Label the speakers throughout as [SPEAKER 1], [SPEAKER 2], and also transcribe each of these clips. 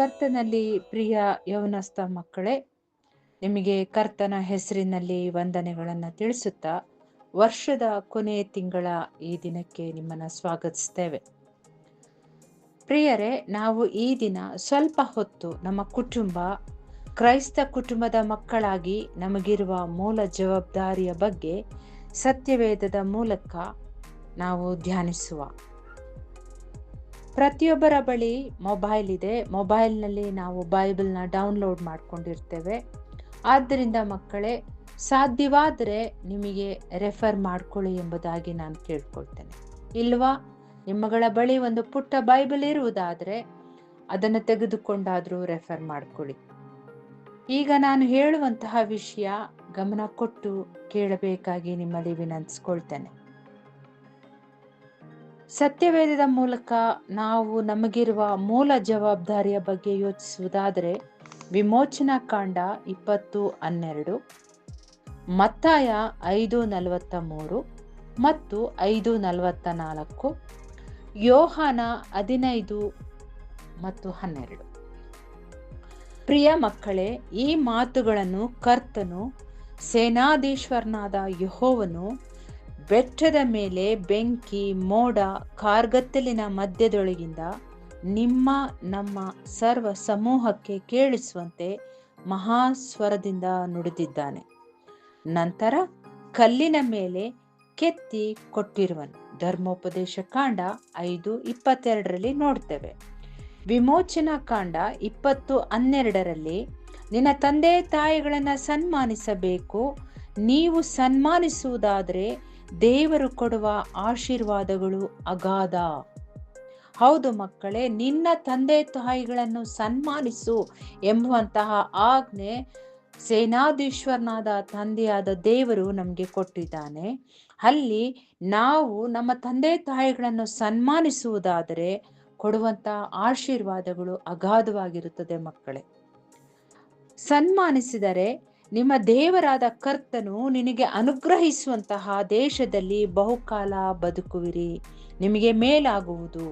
[SPEAKER 1] ಕರ್ತನಲ್ಲಿ ಪ್ರಿಯ ಯೌವನಸ್ಥ ಮಕ್ಕಳೇ, ನಿಮಗೆ ಕರ್ತನ ಹೆಸರಿನಲ್ಲಿ ವಂದನೆಗಳನ್ನು ತಿಳಿಸುತ್ತಾ ವರ್ಷದ ಕೊನೆಯ ತಿಂಗಳ ಈ ದಿನಕ್ಕೆ ನಿಮ್ಮನ್ನು ಸ್ವಾಗತಿಸ್ತೇವೆ. ಪ್ರಿಯರೇ, ನಾವು ಈ ದಿನ ಸ್ವಲ್ಪ ಹೊತ್ತು ನಮ್ಮ ಕುಟುಂಬ, ಕ್ರೈಸ್ತ ಕುಟುಂಬದ ಮಕ್ಕಳಾಗಿ ನಮಗಿರುವ ಮೂಲ ಜವಾಬ್ದಾರಿಯ ಬಗ್ಗೆ ಸತ್ಯವೇದದ ಮೂಲಕ ನಾವು ಧ್ಯಾನಿಸುವ. ಪ್ರತಿಯೊಬ್ಬರ ಬಳಿ ಮೊಬೈಲ್ ಇದೆ. ಮೊಬೈಲ್ನಲ್ಲಿ ನಾವು ಬೈಬಲ್ನ ಡೌನ್ಲೋಡ್ ಮಾಡ್ಕೊಂಡಿರ್ತೇವೆ. ಆದ್ದರಿಂದ ಮಕ್ಕಳೇ, ಸಾಧ್ಯವಾದರೆ ನಿಮಗೆ ರೆಫರ್ ಮಾಡ್ಕೊಳ್ಳಿ ಎಂಬುದಾಗಿ ನಾನು ಕೇಳ್ಕೊಳ್ತೇನೆ. ಇಲ್ವಾ, ನಿಮ್ಮಗಳ ಬಳಿ ಒಂದು ಪುಟ್ಟ ಬೈಬಲ್ ಇರುವುದಾದರೆ ಅದನ್ನು ತೆಗೆದುಕೊಂಡಾದರೂ ರೆಫರ್ ಮಾಡ್ಕೊಳ್ಳಿ. ಈಗ ನಾನು ಹೇಳುವಂತಹ ವಿಷಯ ಗಮನ ಕೊಟ್ಟು ಕೇಳಬೇಕಾಗಿ ನಿಮ್ಮಲ್ಲಿ ವಿನಂತಿಸ್ಕೊಳ್ತೇನೆ. ಸತ್ಯವೇದದ ಮೂಲಕ ನಾವು ನಮಗಿರುವ ಮೂಲ ಜವಾಬ್ದಾರಿಯ ಬಗ್ಗೆ ಯೋಚಿಸುವುದಾದರೆ ವಿಮೋಚನಾ ಕಾಂಡ 20:12, ಮತ್ತಾಯ 5:43 ಮತ್ತು 5:44, ಯೋಹಾನ 15 ಮತ್ತು 12. ಪ್ರಿಯ ಮಕ್ಕಳೇ, ಈ ಮಾತುಗಳನ್ನು ಕರ್ತನು, ಸೇನಾಧೀಶ್ವರನಾದ ಯೆಹೋವನು ಬೆಟ್ಟದ ಮೇಲೆ ಬೆಂಕಿ, ಮೋಡ, ಕಾರ್ಗತ್ತಲಿನ ಮಧ್ಯದೊಳಗಿಂದ ನಮ್ಮ ಸರ್ವ ಸಮೂಹಕ್ಕೆ ಕೇಳಿಸುವಂತೆ ಮಹಾಸ್ವರದಿಂದ ನುಡಿದಿದ್ದಾನೆ. ನಂತರ ಕಲ್ಲಿನ ಮೇಲೆ ಕೆತ್ತಿ ಕೊಟ್ಟಿರುವನು. ಧರ್ಮೋಪದೇಶ ಕಾಂಡ 5:22 ನೋಡ್ತೇವೆ. ವಿಮೋಚನಾ ಕಾಂಡ 20:12 ನಿನ್ನ ತಂದೆ ತಾಯಿಗಳನ್ನು ಸನ್ಮಾನಿಸಬೇಕು, ನೀವು ಸನ್ಮಾನಿಸುವುದಾದರೆ ದೇವರು ಕೊಡುವ ಆಶೀರ್ವಾದಗಳು ಅಗಾಧ. ಹೌದು ಮಕ್ಕಳೇ, ನಿನ್ನ ತಂದೆ ತಾಯಿಗಳನ್ನು ಸನ್ಮಾನಿಸು ಎಂಬುವಂತಹ ಆಜ್ಞೆ ಸೇನಾಧೀಶ್ವರನಾದ ತಂದೆಯಾದ ದೇವರು ನಮಗೆ ಕೊಟ್ಟಿದ್ದಾನೆ. ಅಲ್ಲಿ ನಾವು ನಮ್ಮ ತಂದೆ ತಾಯಿಗಳನ್ನು ಸನ್ಮಾನಿಸುವುದಾದರೆ ಕೊಡುವಂತಹ ಆಶೀರ್ವಾದಗಳು ಅಗಾಧವಾಗಿರುತ್ತದೆ ಮಕ್ಕಳೇ. ಸನ್ಮಾನಿಸಿದರೆ ನಿಮ್ಮ ದೇವರಾದ ಕರ್ತನು ನಿನಗೆ ಅನುಗ್ರಹಿಸುವಂತಹ ದೇಶದಲ್ಲಿ ಬಹುಕಾಲ ಬದುಕುವಿರಿ, ನಿಮಗೆ ಮೇಲಾಗುವುದು.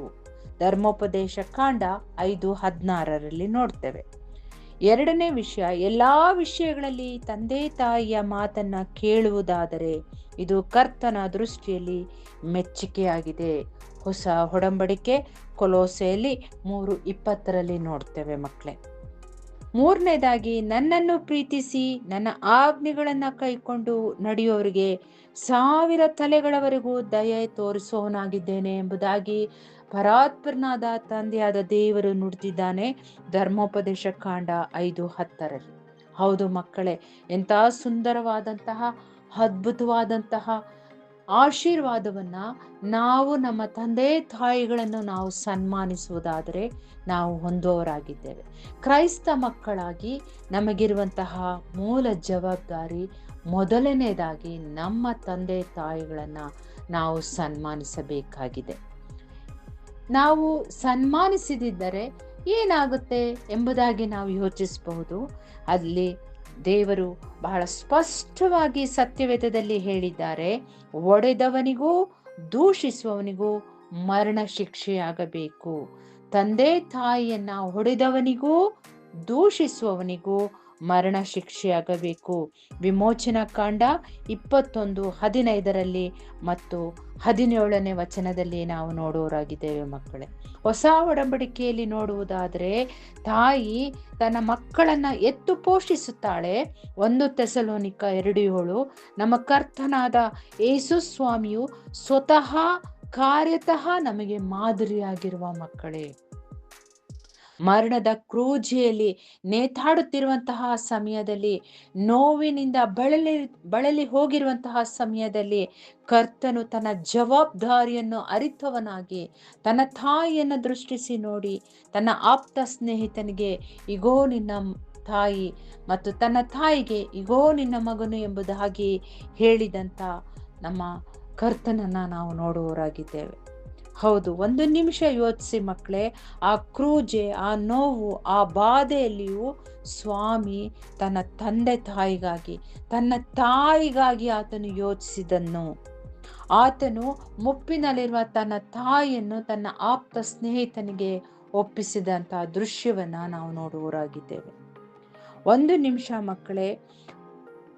[SPEAKER 1] ಧರ್ಮೋಪದೇಶ ಕಾಂಡ 5:16 ನೋಡ್ತೇವೆ. ಎರಡನೇ ವಿಷಯ, ಎಲ್ಲಾ ವಿಷಯಗಳಲ್ಲಿ ತಂದೆ ತಾಯಿಯ ಮಾತನ್ನ ಕೇಳುವುದಾದರೆ ಇದು ಕರ್ತನ ದೃಷ್ಟಿಯಲ್ಲಿ ಮೆಚ್ಚುಗೆಯಾಗಿದೆ. ಹೊಸ ಒಡಂಬಡಿಕೆ ಕೊಲೋಸೆಯಲ್ಲಿ 3:20 ನೋಡ್ತೇವೆ ಮಕ್ಕಳೇ. ಮೂರನೇದಾಗಿ, ನನ್ನನ್ನು ಪ್ರೀತಿಸಿ ನನ್ನ ಆಜ್ಞೆಗಳನ್ನು ಕೈಕೊಂಡು ನಡೆಯುವವರಿಗೆ 1000 ತಲೆಗಳವರೆಗೂ ದಯೆ ತೋರಿಸುವವನಾಗಿದ್ದೇನೆ ಎಂಬುದಾಗಿ ಪರಾತ್ಪರನಾದ ತಂದೆಯಾದ ದೇವರು ನುಡಿದಿದ್ದಾನೆ. ಧರ್ಮೋಪದೇಶ ಕಾಂಡ 5:10. ಹೌದು ಮಕ್ಕಳೇ, ಎಂಥ ಸುಂದರವಾದಂತಹ ಅದ್ಭುತವಾದಂತಹ ಆಶೀರ್ವಾದವನ್ನ ನಾವು ನಮ್ಮ ತಂದೆ ತಾಯಿಗಳನ್ನು ನಾವು ಸನ್ಮಾನಿಸುವುದಾದರೆ ನಾವು ಹೊಂದುವವರಾಗಿದ್ದೇವೆ. ಕ್ರೈಸ್ತ ಮಕ್ಕಳಾಗಿ ನಮಗಿರುವಂತಹ ಮೂಲ ಜವಾಬ್ದಾರಿ ಮೊದಲನೇದಾಗಿ ನಮ್ಮ ತಂದೆ ತಾಯಿಗಳನ್ನು ನಾವು ಸನ್ಮಾನಿಸಬೇಕಾಗಿದೆ. ನಾವು ಸನ್ಮಾನಿಸದಿದ್ದರೆ ಏನಾಗುತ್ತೆ ಎಂಬುದಾಗಿ ನಾವು ಯೋಚಿಸಬಹುದು. ಅಲ್ಲಿ ದೇವರು ಬಹಳ ಸ್ಪಷ್ಟವಾಗಿ ಸತ್ಯವೇದದಲ್ಲಿ ಹೇಳಿದ್ದಾರೆ, ಒಡೆದವನಿಗೂ ದೂಷಿಸುವವನಿಗೂ ಮರಣ ಶಿಕ್ಷೆಯಾಗಬೇಕು. ತಂದೆ ತಾಯಿಯನ್ನ ಹೊಡೆದವನಿಗೂ ದೂಷಿಸುವವನಿಗೂ ಮರಣ ಶಿಕ್ಷೆಯಾಗಬೇಕು. ವಿಮೋಚನಾ ಕಾಂಡ 21:15 ಮತ್ತು 17 ನಾವು ನೋಡುವವರಾಗಿದ್ದೇವೆ ಮಕ್ಕಳೇ. ಹೊಸ ಒಡಂಬಡಿಕೆಯಲ್ಲಿ ನೋಡುವುದಾದರೆ ತಾಯಿ ತನ್ನ ಮಕ್ಕಳನ್ನ ಎತ್ತು ಪೋಷಿಸುತ್ತಾಳೆ. 1 ಥೆಸಲೋನಿಕ 2:7 ನಮ್ಮ ಕರ್ತನಾದ ಯೇಸು ಸ್ವಾಮಿಯು ಸ್ವತಃ ಕಾರ್ಯತಃ ನಮಗೆ ಮಾದರಿಯಾಗಿರುವ ಮಕ್ಕಳೇ. ಮರಣದ ಕ್ರೂಜೆಯಲ್ಲಿ ನೇತಾಡುತ್ತಿರುವಂತಹ ಸಮಯದಲ್ಲಿ, ನೋವಿನಿಂದ ಬಳಲಿ ಹೋಗಿರುವಂತಹ ಸಮಯದಲ್ಲಿ ಕರ್ತನು ತನ್ನ ಜವಾಬ್ದಾರಿಯನ್ನು ಅರಿತವನಾಗಿ ತನ್ನ ತಾಯಿಯನ್ನು ದೃಷ್ಟಿಸಿ ನೋಡಿ ತನ್ನ ಆಪ್ತ ಸ್ನೇಹಿತನಿಗೆ, ಇಗೋ ನಿನ್ನ ತಾಯಿ, ಮತ್ತು ತನ್ನ ತಾಯಿಗೆ, ಇಗೋ ನಿನ್ನ ಮಗನು ಎಂಬುದಾಗಿ ಹೇಳಿದಂಥ ನಮ್ಮ ಕರ್ತನನ್ನ ನಾವು ನೋಡುವವರಾಗಿದ್ದೇವೆ. ಹೌದು, ಒಂದು ನಿಮಿಷ ಯೋಚಿಸಿ ಮಕ್ಕಳೇ, ಆ ಕ್ರೂಜೆ, ಆ ನೋವು, ಆ ಬಾಧೆಯಲ್ಲಿಯೂ ಸ್ವಾಮಿ ತನ್ನ ತಂದೆ ತಾಯಿಗಾಗಿ, ತನ್ನ ತಾಯಿಗಾಗಿ ಆತನು ಯೋಚಿಸಿದನು. ಆತನು ಮುಪ್ಪಿನಲ್ಲಿರುವ ತನ್ನ ತಾಯಿಯನ್ನು ತನ್ನ ಆಪ್ತ ಸ್ನೇಹಿತನಿಗೆ ಒಪ್ಪಿಸಿದಂಥ ದೃಶ್ಯವನ್ನ ನಾವು ನೋಡುವವರಾಗಿದ್ದೇವೆ. ಒಂದು ನಿಮಿಷ ಮಕ್ಕಳೇ,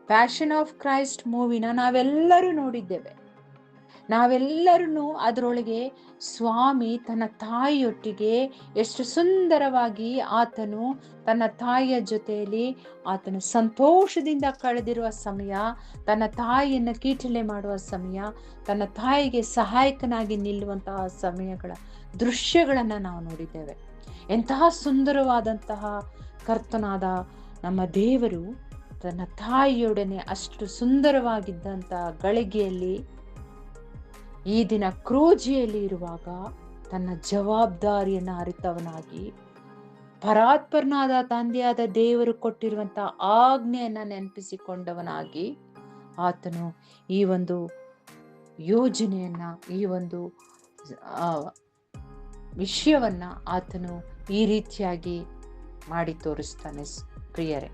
[SPEAKER 1] ಪ್ಯಾಷನ್ ಆಫ್ ಕ್ರೈಸ್ಟ್ ಮೂವಿನ ನಾವೆಲ್ಲರೂ ನೋಡಿದ್ದೇವೆ. ನಾವೆಲ್ಲರೂ ಅದರೊಳಗೆ ಸ್ವಾಮಿ ತನ್ನ ತಾಯಿಯೊಟ್ಟಿಗೆ ಎಷ್ಟು ಸುಂದರವಾಗಿ ಆತನು ತನ್ನ ತಾಯಿಯ ಜೊತೆಯಲ್ಲಿ ಆತನು ಸಂತೋಷದಿಂದ ಕಳೆದಿರುವ ಸಮಯ, ತನ್ನ ತಾಯಿಯನ್ನು ಕೀಟಲೆ ಮಾಡುವ ಸಮಯ, ತನ್ನ ತಾಯಿಗೆ ಸಹಾಯಕನಾಗಿ ನಿಲ್ಲುವಂತಹ ಸಮಯಗಳ ದೃಶ್ಯಗಳನ್ನು ನಾವು ನೋಡಿದ್ದೇವೆ. ಎಂತಹ ಸುಂದರವಾದಂತಹ ಕರ್ತನಾದ ನಮ್ಮ ದೇವರು ತನ್ನ ತಾಯಿಯೊಡನೆ ಅಷ್ಟು ಸುಂದರವಾಗಿದ್ದಂಥ ಗಳಿಗೆಯಲ್ಲಿ ಈ ದಿನ ಕ್ರೂಜಿಯಲ್ಲಿ ಇರುವಾಗ ತನ್ನ ಜವಾಬ್ದಾರಿಯನ್ನು ಅರಿತವನಾಗಿ ಪರಾತ್ಪರನಾದ ತಂದೆಯಾದ ದೇವರು ಕೊಟ್ಟಿರುವಂತಹ ಆಜ್ಞೆಯನ್ನ ನೆನಪಿಸಿಕೊಂಡವನಾಗಿ ಆತನು ಈ ಒಂದು ಯೋಜನೆಯನ್ನ, ಈ ಒಂದು ವಿಷಯವನ್ನ ಆತನು ಈ ರೀತಿಯಾಗಿ ಮಾಡಿ ತೋರಿಸ್ತಾನೆ ಪ್ರಿಯರೇ.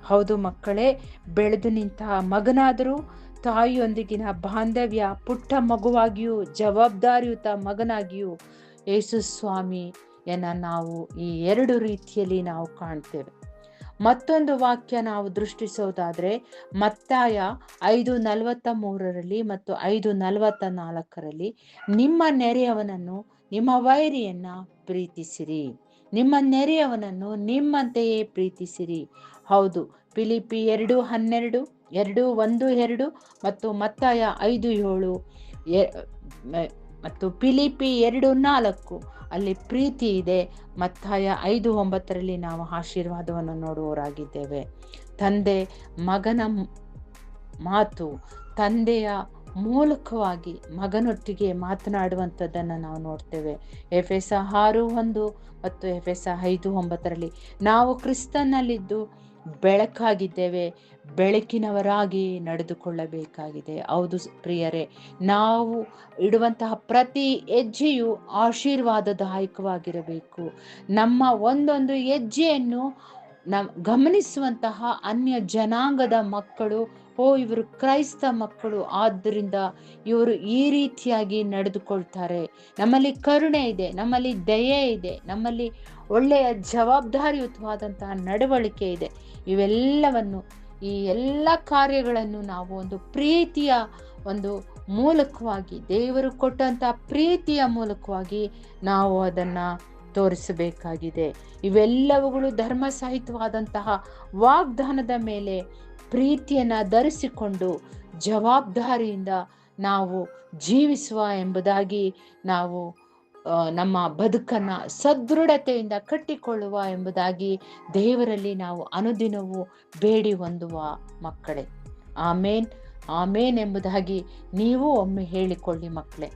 [SPEAKER 1] ಹೌದು ಮಕ್ಕಳೇ, ಬೆಳೆದು ನಿಂತಹ ಮಗನಾದರೂ ತಾಯಿಯೊಂದಿಗಿನ ಬಾಂಧವ್ಯ, ಪುಟ್ಟ ಮಗುವಾಗಿಯೂ ಜವಾಬ್ದಾರಿಯುತ ಮಗನಾಗಿಯೂ ಯೇಸು ಸ್ವಾಮಿಯನ್ನ ನಾವು ಈ ಎರಡು ರೀತಿಯಲ್ಲಿ ನಾವು ಕಾಣ್ತೇವೆ. ಮತ್ತೊಂದು ವಾಕ್ಯ ನಾವು ದೃಷ್ಟಿಸೋದಾದ್ರೆ ಮತ್ತಾಯ 5:43 ಮತ್ತು 5:44 ನಿಮ್ಮ ನೆರೆಯವನನ್ನು, ನಿಮ್ಮ ವೈರಿಯನ್ನ ಪ್ರೀತಿಸಿರಿ, ನಿಮ್ಮ ನೆರೆಯವನನ್ನು ನಿಮ್ಮಂತೆಯೇ ಪ್ರೀತಿಸಿರಿ. ಹೌದು, ಫಿಲಿಪ್ಪಿ 2:12, 2:1-2 ಮತ್ತು ಮತ್ತಾಯ 5:7 ಮತ್ತು ಫಿಲಿಪ್ಪಿ 2:4 ಅಲ್ಲಿ ಪ್ರೀತಿ ಇದೆ. ಮತ್ತಾಯ 5:9 ನಾವು ಆಶೀರ್ವಾದವನ್ನು ನೋಡುವವರಾಗಿದ್ದೇವೆ. ತಂದೆ ಮಗನ ಮಾತು, ತಂದೆಯ ಮೂಲಕವಾಗಿ ಮಗನೊಟ್ಟಿಗೆ ಮಾತನಾಡುವಂಥದ್ದನ್ನು ನಾವು ನೋಡ್ತೇವೆ. ಎಫೆಸ 6:1 ಮತ್ತು ಎಫೆಸ 5:9 ನಾವು ಕ್ರಿಸ್ತನಲ್ಲಿದ್ದು ಬೆಳಕಾಗಿದ್ದೇವೆ, ಬೆಳಕಿನವರಾಗಿ ನಡೆದುಕೊಳ್ಳಬೇಕಾಗಿದೆ. ಹೌದು ಪ್ರಿಯರೇ, ನಾವು ಇಡುವಂತಹ ಪ್ರತಿ ಹೆಜ್ಜೆಯು ಆಶೀರ್ವಾದದಾಯಕವಾಗಿರಬೇಕು. ನಮ್ಮ ಒಂದೊಂದು ಹೆಜ್ಜೆಯನ್ನು ಗಮನಿಸುವಂತಹ ಅನ್ಯ ಜನಾಂಗದ ಮಕ್ಕಳು, ಇವರು ಕ್ರೈಸ್ತ ಮಕ್ಕಳು, ಆದ್ದರಿಂದ ಇವರು ಈ ರೀತಿಯಾಗಿ ನಡೆದುಕೊಳ್ತಾರೆ, ನಮ್ಮಲ್ಲಿ ಕರುಣೆ ಇದೆ, ನಮ್ಮಲ್ಲಿ ದಯೆ ಇದೆ, ನಮ್ಮಲ್ಲಿ ಒಳ್ಳೆಯ ಜವಾಬ್ದಾರಿಯುತವಾದಂತಹ ನಡವಳಿಕೆ ಇದೆ. ಇವೆಲ್ಲವನ್ನು, ಈ ಎಲ್ಲ ಕಾರ್ಯಗಳನ್ನು ನಾವು ಒಂದು ಪ್ರೀತಿಯ ಒಂದು ಮೂಲಕವಾಗಿ, ದೇವರು ಕೊಟ್ಟಂತಹ ಪ್ರೀತಿಯ ಮೂಲಕವಾಗಿ ನಾವು ಅದನ್ನ ತೋರಿಸಬೇಕಾಗಿದೆ. ಇವೆಲ್ಲವುಗಳು ಧರ್ಮ ಸಹಿತವಾದಂತಹ ವಾಗ್ದಾನದ ಮೇಲೆ ಪ್ರೀತಿಯನ್ನ ಧರಿಸಿಕೊಂಡು ಜವಾಬ್ದಾರಿಯಿಂದ ನಾವು ಜೀವಿಸುವ ಎಂಬುದಾಗಿ, ನಾವು ನಮ್ಮ ಬದುಕನ್ನ ಸದೃಢತೆಯಿಂದ ಕಟ್ಟಿಕೊಳ್ಳುವ ಎಂಬುದಾಗಿ ದೇವರಲ್ಲಿ ನಾವು ಅನುದಿನವೂ ಬೇಡಿ ಹೊಂದುವ ಮಕ್ಕಳೇ. ಆಮೇನ್, ಆಮೇನ್ ಎಂಬುದಾಗಿ ನೀವು ಒಮ್ಮೆ ಹೇಳಿಕೊಳ್ಳಿ ಮಕ್ಕಳೇ.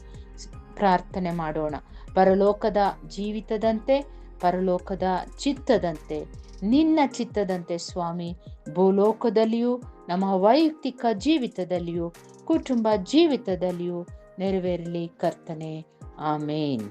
[SPEAKER 1] ಪ್ರಾರ್ಥನೆ ಮಾಡೋಣ. ಪರಲೋಕದ ಜೀವಿತದಂತೆ, ಪರಲೋಕದ ಚಿತ್ತದಂತೆ, ನಿನ್ನ ಚಿತ್ತದಂತೆ ಸ್ವಾಮಿ, ಭೂಲೋಕದಲ್ಲಿಯೂ ನಮ್ಮ ವೈಯಕ್ತಿಕ ಜೀವಿತದಲ್ಲಿಯೂ ಕುಟುಂಬ ಜೀವಿತದಲ್ಲಿಯೂ ನೆರವೇರಲಿ ಕರ್ತನೆ. ಆಮೇನ್.